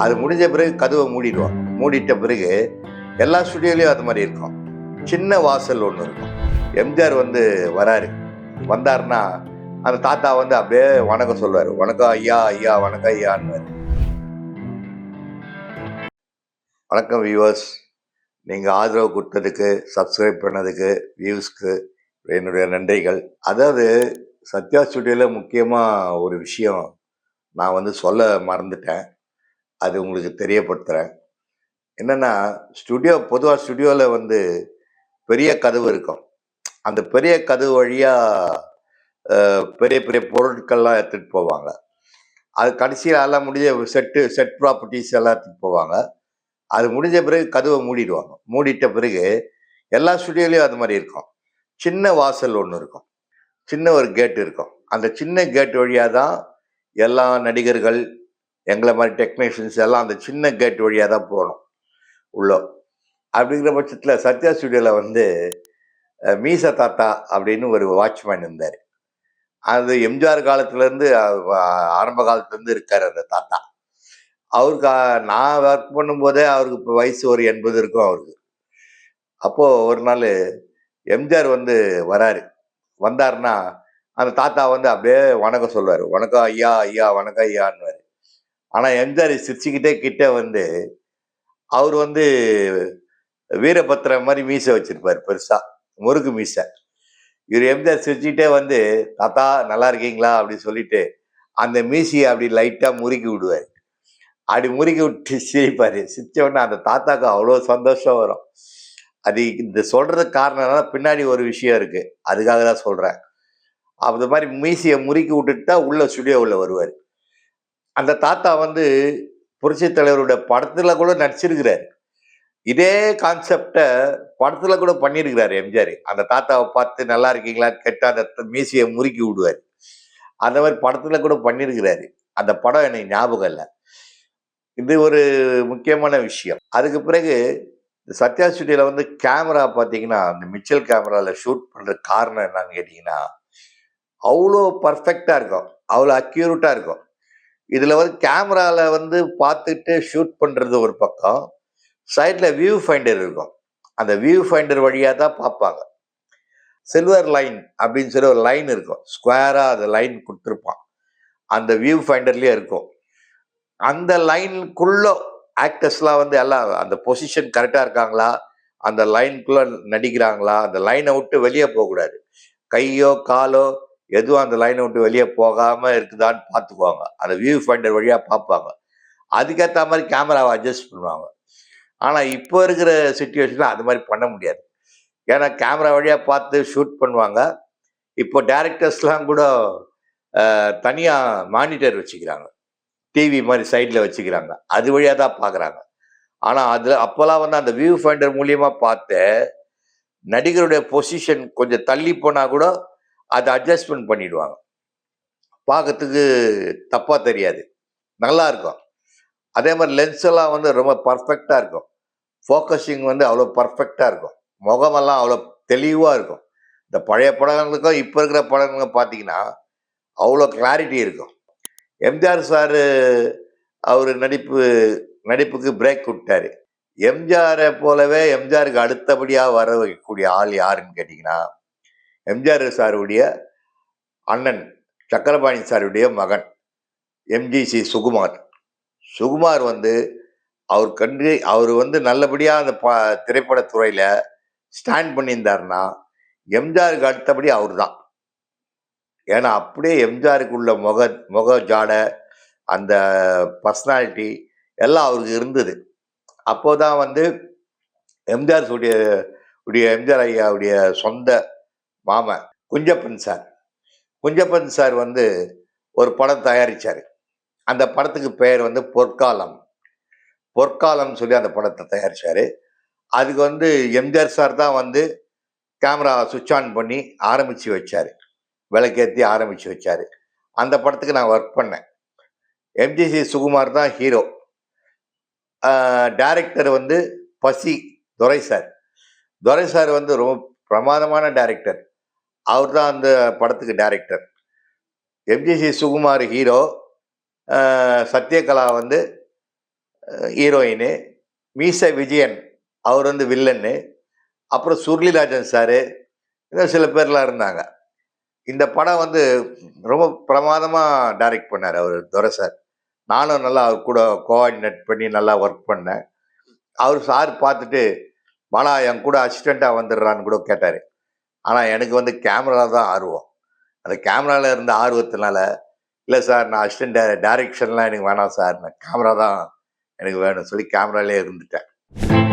அது முடிஞ்ச பிறகு கதவை மூடிடுவாங்க. மூடிட்ட பிறகு எல்லா ஸ்டுடியோலையும் அது மாதிரி இருக்கும். சின்ன வாசல் ஒன்று இருக்கும். எம்ஜிஆர் வந்து வராரு. வந்தாருன்னா அந்த தாத்தா வந்து அப்படியே வணக்கம் சொல்லுவாரு. வணக்கம் ஐயா, ஐயா வணக்கம் ஐயான்னுவாரு. வணக்கம் வியூவர்ஸ். நீங்கள் ஆதரவு கொடுத்ததுக்கு, சப்ஸ்கிரைப் பண்ணதுக்கு, வியூஸ்க்கு என்னுடைய நன்றிகள். அதாவது சத்யா ஸ்டுடியோவில் முக்கியமாக ஒரு விஷயம் நான் வந்து சொல்ல மறந்துட்டேன். அது உங்களுக்கு தெரியப்படுத்துகிறேன். என்னென்னா, பொதுவாக ஸ்டுடியோவில் வந்து பெரிய கதவு இருக்கும். அந்த பெரிய கதவு வழியாக பெரிய பெரிய பொருட்கள்லாம் எடுத்துகிட்டு போவாங்க. அது கடைசியில் எல்லாம் முடிஞ்ச செட் ப்ராப்பர்ட்டிஸ் எல்லாம் எடுத்துகிட்டு போவாங்க. அது முடிஞ்ச பிறகு கதவை மூடிடுவாங்க. மூடிட்ட பிறகு எல்லா ஸ்டுடியோலையும் அது மாதிரி இருக்கும். சின்ன வாசல் ஒன்று இருக்கும். சின்ன ஒரு கேட் இருக்கும். அந்த சின்ன கேட் வழியாக தான் எல்லா நடிகர்கள், எங்களை மாதிரி டெக்னீஷியன்ஸ் எல்லாம் அந்த சின்ன கேட் வழியாக தான் போகணும் உள்ள. அப்படிங்கிற பட்சத்தில் சத்யா ஸ்டுடியோவில் வந்து மீச தாத்தா அப்படின்னு ஒரு வாட்ச்மேன் இருந்தார். அது எம்ஜிஆர் காலத்துலேருந்து ஆரம்ப காலத்துலேருந்து இருக்கார் அந்த தாத்தா. அவருக்கு நான் ஒர்க் பண்ணும்போதே அவருக்கு இப்போ வயசு ஒரு 80 இருக்கும் அவருக்கு. அப்போது ஒரு நாள் எம்ஜிஆர் வந்து வராரு. வந்தாருன்னா அந்த தாத்தா வந்து அப்படியே வணக்கம் சொல்லுவார். வணக்கம் ஐயா, ஐயா வணக்கம் ஐயான்னுவார். ஆனால் எம்ஜிஆர் சிரிச்சுக்கிட்டே கிட்ட வந்து அவர் வந்து வீரபத்திர மாதிரி மீசை வச்சிருப்பார், பெருசா முறுக்கு மீசை. இவர் எம்ஜிஆர் சிரிச்சுக்கிட்டே வந்து தாத்தா நல்லா இருக்கீங்களா அப்படின்னு சொல்லிட்டு அந்த மீசையை அப்படி லைட்டாக முறுக்கி விடுவார். அப்படி முறுக்கி விட்டு சிரிப்பார். சிரிச்ச உடனே அந்த தாத்தாக்கு அவ்வளோ சந்தோஷம் வரும். அது இந்த சொல்றதுக்கு காரணம் என்னன்னா, பின்னாடி ஒரு விஷயம் இருக்கு. அதுக்காக தான் சொல்றேன். அது மாதிரி மீசையை முறுக்கி விட்டுட்டு தான் உள்ள ஸ்டுடியோ உள்ள வருவார். அந்த தாத்தா வந்து புரட்சி தலைவருடைய படத்துல கூட நடிச்சிருக்கிறார். இதே கான்செப்டை படத்துல கூட பண்ணியிருக்கிறாரு எம்ஜிஆர். அந்த தாத்தாவை பார்த்து நல்லா இருக்கீங்களான்னு கேட்டு அந்த மீசையை முறுக்கி விடுவார். அந்த மாதிரி படத்துல கூட பண்ணியிருக்கிறாரு. அந்த படம் எனக்கு ஞாபகம் இல்லை. இது ஒரு முக்கியமான விஷயம். அதுக்கு பிறகு சத்யா ஸ்டுடியோவில் வந்து கேமரா பார்த்தீங்கன்னா, அந்த மிச்சல் கேமராவில் ஷூட் பண்ணுற காரணம் என்னன்னு கேட்டிங்கன்னா, அவ்வளோ பர்ஃபெக்டாக இருக்கும். அவ்வளோ அக்யூரேட்டாக இருக்கும். இதில் வந்து கேமராவில் வந்து பார்த்துட்டு ஷூட் பண்ணுறது ஒரு பக்கம், சைடில் வியூ ஃபைண்டர் இருக்கும். அந்த வியூ ஃபைண்டர் வழியாக தான் பார்ப்பாங்க. சில்வர் லைன் அப்படின்னு சொல்லி ஒரு லைன் இருக்கும். ஸ்கொயராக அந்த லைன் கொடுத்துருப்பான். அந்த வியூ ஃபைண்டர்லேயே இருக்கும். அந்த லைனுக்குள்ள ஆக்டர்ஸ்லாம் வந்து எல்லாம் அந்த பொசிஷன் கரெக்டாக இருக்காங்களா, அந்த லைனுக்குள்ள நடிக்கிறாங்களா, அந்த லைனை விட்டு வெளியே போகக்கூடாது. கையோ காலோ எதுவும் அந்த லைனை விட்டு வெளியே போகாமல் இருக்குதான்னு பார்த்துக்குவாங்க. அந்த வியூ ஃபைண்டர் வழியாக பார்ப்பாங்க. அதுக்கேற்ற மாதிரி கேமராவை அட்ஜஸ்ட் பண்ணுவாங்க. ஆனால் இப்போ இருக்கிற சுச்சுவேஷனில் அது மாதிரி பண்ண முடியாது. ஏன்னா கேமரா வழியாக பார்த்து ஷூட் பண்ணுவாங்க. இப்போ டேரக்டர்ஸ்லாம் கூட தனியாக மானிட்டர் வச்சுக்கிறாங்க. டிவி மாதிரி சைடில் வச்சுக்கிறாங்க. அது வழியாக தான் பார்க்குறாங்க. ஆனால் அதில் அப்போல்லாம் வந்து அந்த வியூ ஃபைண்டர் மூலியமாக பார்த்து நடிகருடைய பொசிஷன் கொஞ்சம் தள்ளி போனால் கூட அதை அட்ஜஸ்ட்மெண்ட் பண்ணிடுவாங்க. பார்க்கறதுக்கு தப்பாக தெரியாது, நல்லா இருக்கும். அதே மாதிரி லென்ஸ் எல்லாம் வந்து ரொம்ப பர்ஃபெக்டாக இருக்கும். ஃபோக்கஸிங் வந்து அவ்வளோ பர்ஃபெக்டாக இருக்கும். முகமெல்லாம் அவ்வளோ தெளிவாக இருக்கும். இந்த பழைய படங்களுக்கும் இப்போ இருக்கிற படங்களுக்கும் பார்த்தீங்கன்னா அவ்வளோ கிளாரிட்டி இருக்கும். எம்ஜிஆர் சார் அவர் நடிப்புக்கு பிரேக் விட்டாரு. எம்ஜிஆரை போலவே எம்ஜிஆருக்கு அடுத்தபடியாக வர வைக்கக்கூடிய ஆள் யாருன்னு கேட்டிங்கன்னா, எம்ஜிஆர் சாருடைய அண்ணன் சக்கரபாணி சாருடைய மகன் எம்ஜிசி சுகுமார். சுகுமார் வந்து அவர் வந்து நல்லபடியாக அந்த திரைப்படத்துறையில் ஸ்டாண்ட் பண்ணியிருந்தாருன்னா எம்ஜிஆருக்கு அடுத்தபடி அவர் தான். ஏன்னா அப்படியே எம்ஜிஆருக்கு உள்ள முக ஜாடை, அந்த பர்சனாலிட்டி எல்லாம் அவருக்கு இருந்தது. அப்போதான் வந்து எம்ஜிஆர் ஐயாவுடைய சொந்த மாமன் குஞ்சப்பன் சார் வந்து ஒரு படம் தயாரித்தார். அந்த படத்துக்கு பெயர் வந்து பொற்காலம் சொல்லி அந்த படத்தை தயாரித்தார். அதுக்கு வந்து எம்ஜிஆர் சார் தான் வந்து கேமரா சுவிட்ச் ஆன் பண்ணி ஆரம்பித்து வச்சார். விளக்கேற்றி ஆரம்பித்து வச்சார். அந்த படத்துக்கு நான் ஒர்க் பண்ணேன். எம்ஜிசி சுகுமார் தான் ஹீரோ. டைரக்டர் வந்து பசி துரை சார் வந்து ரொம்ப பிரமாதமான டைரக்டர். அவர் தான் அந்த படத்துக்கு director. MGC Sukumar hero, Sathyakala வந்து ஹீரோயினு, மீசை விஜயன் அவர் வந்து வில்லன்னு, அப்புறம் சுருளிராஜன் சாரு, இன்னும் சில பேர்லாம் இருந்தாங்க. இந்த படம் வந்து ரொம்ப பிரமாதமா டைரக்ட் பண்ணாரு அவரு துரை சார். நானும் நல்லா அவர் கூட கோஆர்டினேட் பண்ணி நல்லா ஒர்க் பண்ணேன். அவரு சார் பார்த்துட்டு, "பாலா என் கூட அசிஸ்டன்ட்டா வந்துடுறான்னு" கூட கேட்டாரு. ஆனா எனக்கு வந்து கேமரால தான் ஆர்வம். அந்த கேமரால இருந்த ஆர்வத்தினால, "இல்ல சார் நான் அசிஸ்டன்ட் டைரக்ஷன்லாம் எனக்கு வேணாம் சார். நான் கேமரா தான் எனக்கு வேணும்னு" சொல்லி கேமராலயே இருந்துட்டேன்.